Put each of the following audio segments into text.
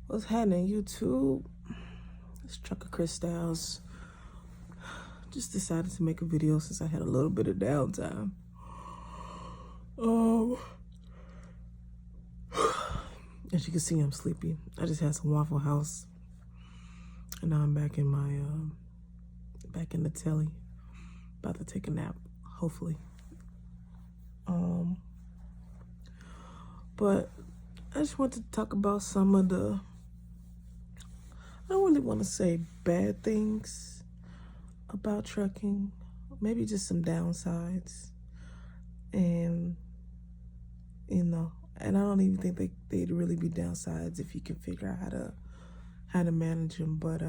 What's happening, YouTube? It's Trucker Chris Styles. Just decided to make a video since I had a little bit of downtime. As you can see, I'm sleepy. I just had some Waffle House, and now I'm back in my back in the telly, about to take a nap, hopefully. But I just want to talk about some of the, I don't really want to say bad things about trucking, maybe just some downsides. And and I don't even think they'd really be downsides if you can figure out how to manage them. But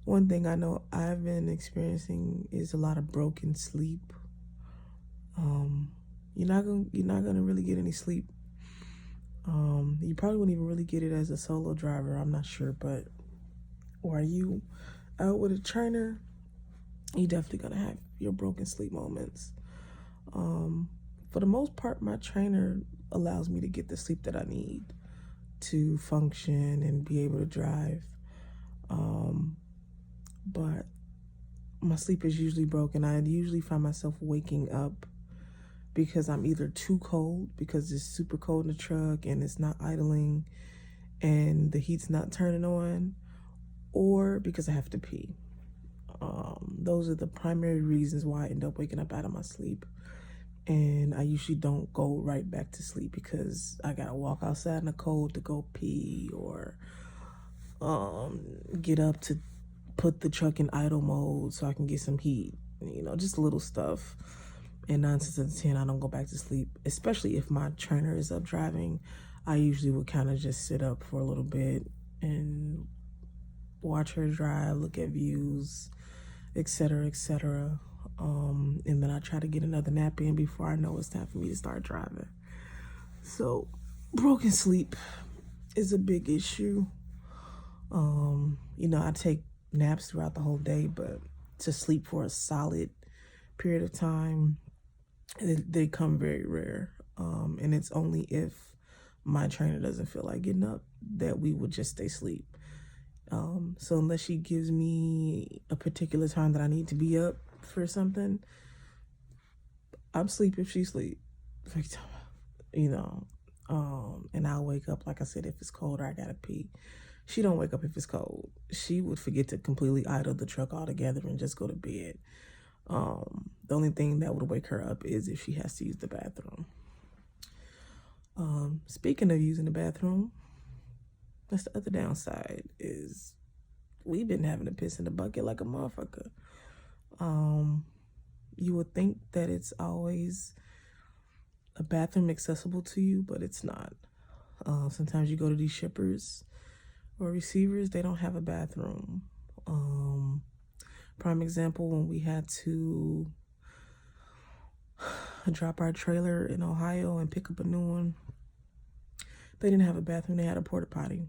one thing I know I've been experiencing is a lot of broken sleep. You're not gonna really get any sleep. You probably wouldn't even really get it as a solo driver. I'm not sure, but or are you out with a trainer? You're definitely gonna have your broken sleep moments. For the most part, my trainer allows me to get the sleep that I need to function and be able to drive. But my sleep is usually broken. I usually find myself waking up because I'm either too cold, because it's super cold in the truck and it's not idling and the heat's not turning on, or because I have to pee. Those are the primary reasons why I end up waking up out of my sleep. And I usually don't go right back to sleep because I gotta walk outside in the cold to go pee, or get up to put the truck in idle mode so I can get some heat. Just little stuff. And 9 times out of 10, I don't go back to sleep, especially if my trainer is up driving. I usually would kind of just sit up for a little bit and watch her drive, look at views, etc., etc. And then I try to get another nap in before I know it's time for me to start driving. So broken sleep is a big issue. I take naps throughout the whole day, but to sleep for a solid period of time, they come very rare. And it's only if my trainer doesn't feel like getting up that we would just stay asleep. So unless she gives me a particular time that I need to be up for something, I'm asleep if she sleep. And I'll wake up, like I said, if it's cold or I gotta pee. She don't wake up if it's cold. She would forget to completely idle the truck altogether and just go to bed. The only thing that would wake her up is if she has to use the bathroom. Speaking of using the bathroom, that's the other downside, is we've been having to piss in the bucket like a motherfucker. You would think that it's always a bathroom accessible to you, but it's not. Sometimes you go to these shippers or receivers, they don't have a bathroom. Prime example, when we had to drop our trailer in Ohio and pick up a new one, they didn't have a bathroom, they had a porta potty.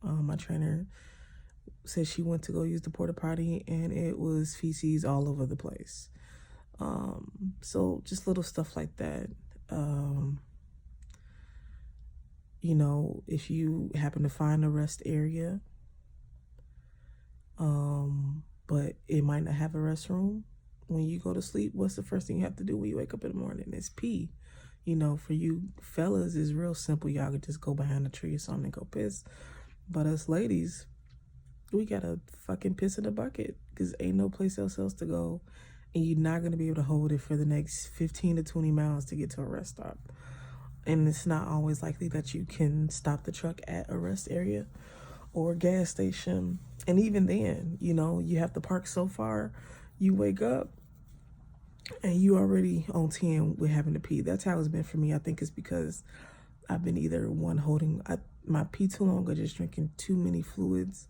My trainer said she went to go use the porta potty and it was feces all over the place. So just little stuff like that. If you happen to find a rest area, but it might not have a restroom, when you go to sleep, what's the first thing you have to do when you wake up in the morning? It's pee. For you fellas, it's real simple. Y'all could just go behind a tree or something and go piss. But us ladies, we gotta fucking piss in a bucket because ain't no place else to go. And you're not gonna be able to hold it for the next 15 to 20 miles to get to a rest stop. And it's not always likely that you can stop the truck at a rest area or a gas station. And even then, you have to park so far, you wake up and you already on 10 with having to pee. That's how it's been for me. I think it's because I've been either holding my pee too long or just drinking too many fluids.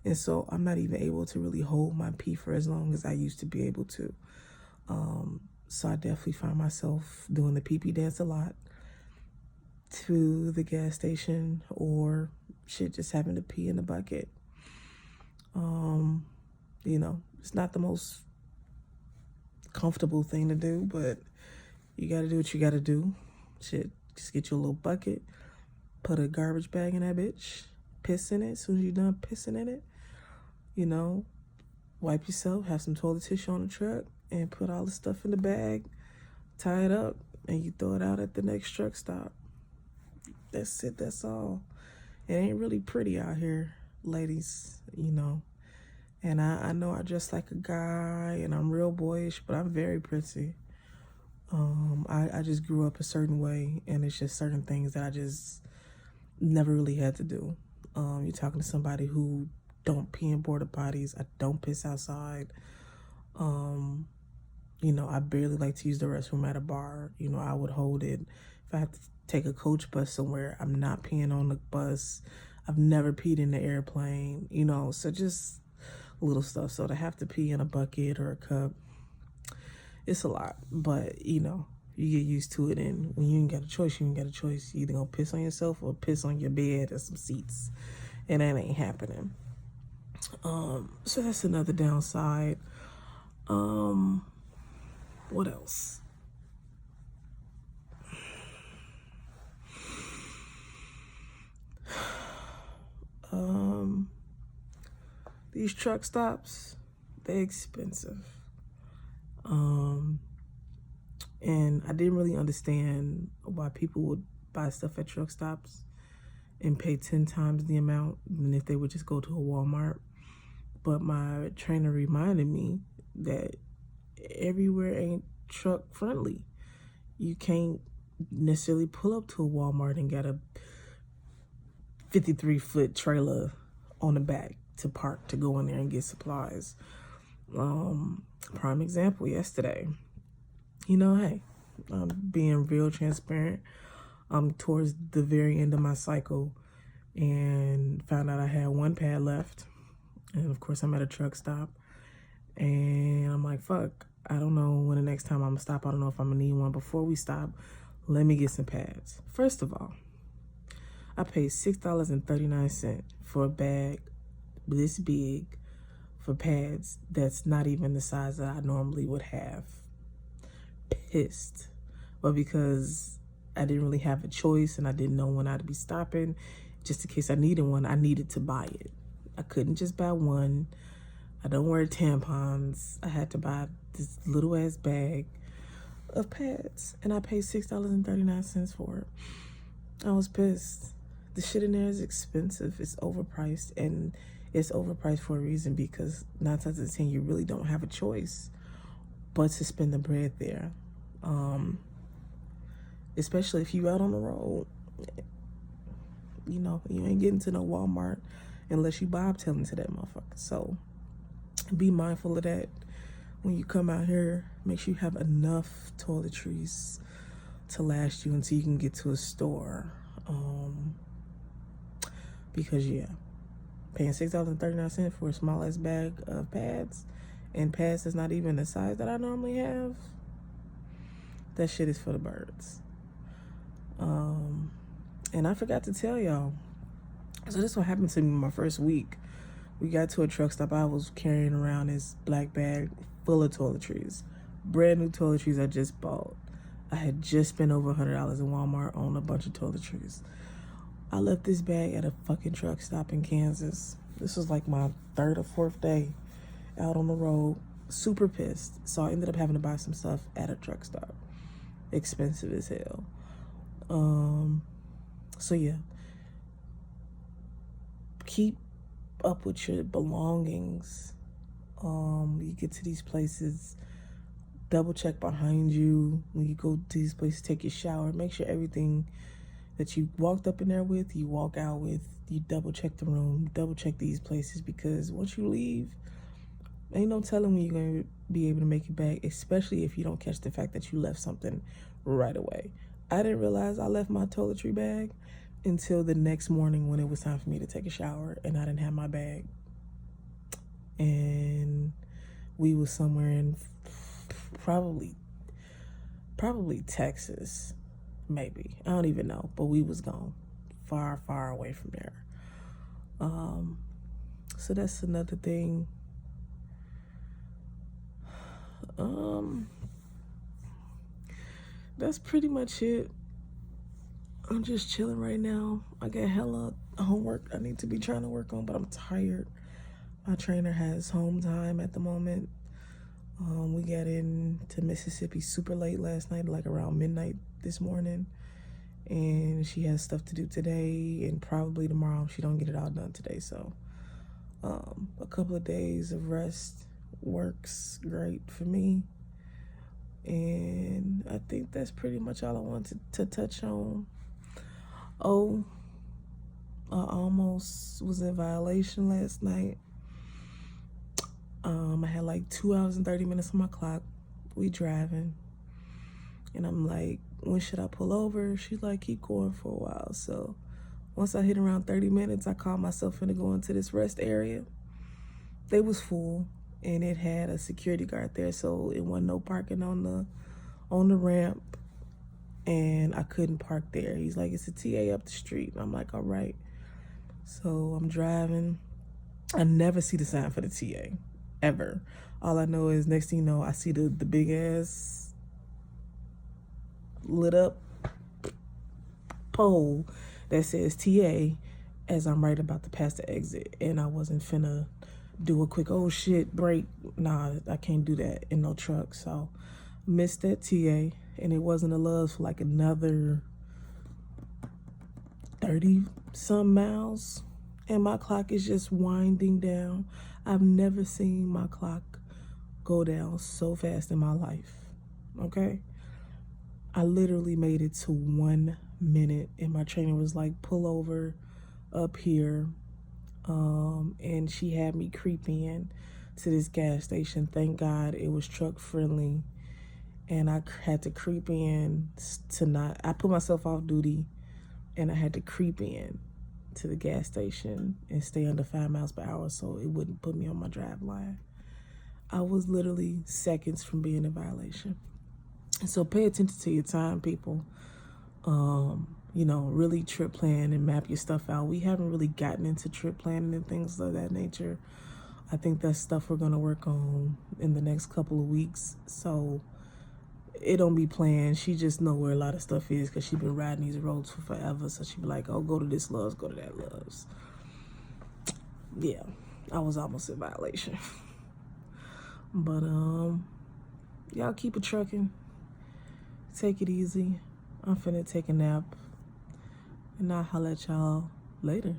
And so I'm not even able to really hold my pee for as long as I used to be able to. So I definitely find myself doing the pee-pee dance a lot to the gas station, or just having to pee in the bucket. It's not the most comfortable thing to do, but you gotta do what you gotta do. Just get you a little bucket, Put a garbage bag in that bitch. Piss in it. As soon as you're done pissing in it, you know, wipe yourself, have some toilet tissue on the truck, and put all the stuff in the bag, tie it up, and you throw it out at the next truck stop. That's it. That's all. It ain't really pretty out here, ladies, you know. And I know I dress like a guy and I'm real boyish, but I'm very pretty. I just grew up a certain way, and it's just certain things that I just never really had to do. You're talking to somebody who don't pee in porta potties. I don't piss outside. You know, I barely like to use the restroom at a bar. You know, I would hold it. If I have to take a coach bus somewhere, I'm not peeing on the bus. I've never peed in the airplane, you know, so just little stuff. So to have to pee in a bucket or a cup, it's a lot. But, you know, you get used to it, and when you ain't got a choice, you ain't got a choice. You either gonna piss on yourself or piss on your bed or some seats, and that ain't happening. So that's another downside. What else? These truck stops, they're expensive. And I didn't really understand why people would buy stuff at truck stops and pay 10 times the amount than if they would just go to a Walmart. But my trainer reminded me that everywhere ain't truck friendly. You can't necessarily pull up to a Walmart and get a 53-foot trailer on the back to park to go in there and get supplies. Prime example, yesterday, you know, hey, I'm being real transparent. I'm towards the very end of my cycle and found out I had one pad left. And of course I'm at a truck stop and I'm like, fuck, I don't know when the next time I'm gonna stop. I don't know if I'm gonna need one. Before we stop, let me get some pads. First of all, I paid $6.39 for a bag this big for pads that's not even the size that I normally would have. Pissed. But because I didn't really have a choice and I didn't know when I'd be stopping, just in case I needed one, I needed to buy it. I couldn't just buy one. I don't wear tampons. I had to buy this little ass bag of pads, and I paid $6.39 for it. I was pissed. The shit in there is expensive. It's overpriced, and it's overpriced for a reason, because 9 times out of 10 you really don't have a choice but to spend the bread there. Especially if you out on the road. You know, you ain't getting to no Walmart unless you bobtailing to that motherfucker. So be mindful of that when you come out here. Make sure you have enough toiletries to last you until you can get to a store. Because yeah, paying $6.39 for a small ass bag of pads, and pads that's not even the size that I normally have, that shit is for the birds. And I forgot to tell y'all, so this what happened to me my first week. We got to a truck stop. I was carrying around this black bag full of toiletries, brand new toiletries I just bought. I had just spent over $100 in Walmart on a bunch of toiletries. I left this bag at a fucking truck stop in Kansas. This was like my 3rd or 4th day out on the road. Super pissed. So I ended up having to buy some stuff at a truck stop. Expensive as hell. So yeah. Keep up with your belongings. You get to these places, double check behind you. When you go to these places, take your shower. Make sure everything that you walked up in there with, you walk out with. You double check the room, double check these places, because once you leave, ain't no telling when you're going to be able to make it back, especially if you don't catch the fact that you left something right away. I didn't realize I left my toiletry bag until the next morning when it was time for me to take a shower and I didn't have my bag. And we was somewhere in probably Texas, maybe. I don't even know, but we was gone. Far, far away from there. So that's another thing. That's pretty much it. I'm just chilling right now. I got hella homework I need to be trying to work on, but I'm tired. My trainer has home time at the moment. We got into Mississippi super late last night, like around midnight this morning. And she has stuff to do today and probably tomorrow if she don't get it all done today. So a couple of days of rest works great for me. And I think that's pretty much all I wanted to touch on. Oh, I almost was in violation last night. I had like 2 hours and 30 minutes on my clock. We driving. And I'm like, when should I pull over? She's like, keep going for a while. So once I hit around 30 minutes, I called myself into going to this rest area. They was full and it had a security guard there. So it wasn't no parking on the ramp. And I couldn't park there. He's like, it's a TA up the street. And I'm like, all right. So I'm driving. I never see the sign for the TA, ever. All I know is next thing you know, I see the big ass lit up pole that says TA as I'm right about to pass the exit. And I wasn't finna do a quick, oh shit, brake. Nah, I can't do that in no truck. So missed that TA. And it wasn't a Love's for like another 30 some miles. And my clock is just winding down. I've never seen my clock go down so fast in my life. Okay? I literally made it to 1 minute and my trainer was like, pull over up here. And she had me creep in to this gas station. Thank God it was truck friendly. And I had to creep in I put myself off duty and I had to creep in to the gas station and stay under 5 miles per hour so it wouldn't put me on my drive line. I was literally seconds from being in violation. So pay attention to your time, people. You know, really trip plan and map your stuff out. We haven't really gotten into trip planning and things of that nature. I think that's stuff we're gonna work on in the next couple of weeks. So it don't be planned. She just know where a lot of stuff is because she been riding these roads for forever. So she be like, oh, go to this Love's, go to that Love's. Yeah, I was almost in violation. But y'all keep it trucking. Take it easy. I'm finna take a nap. And I'll holler at y'all later.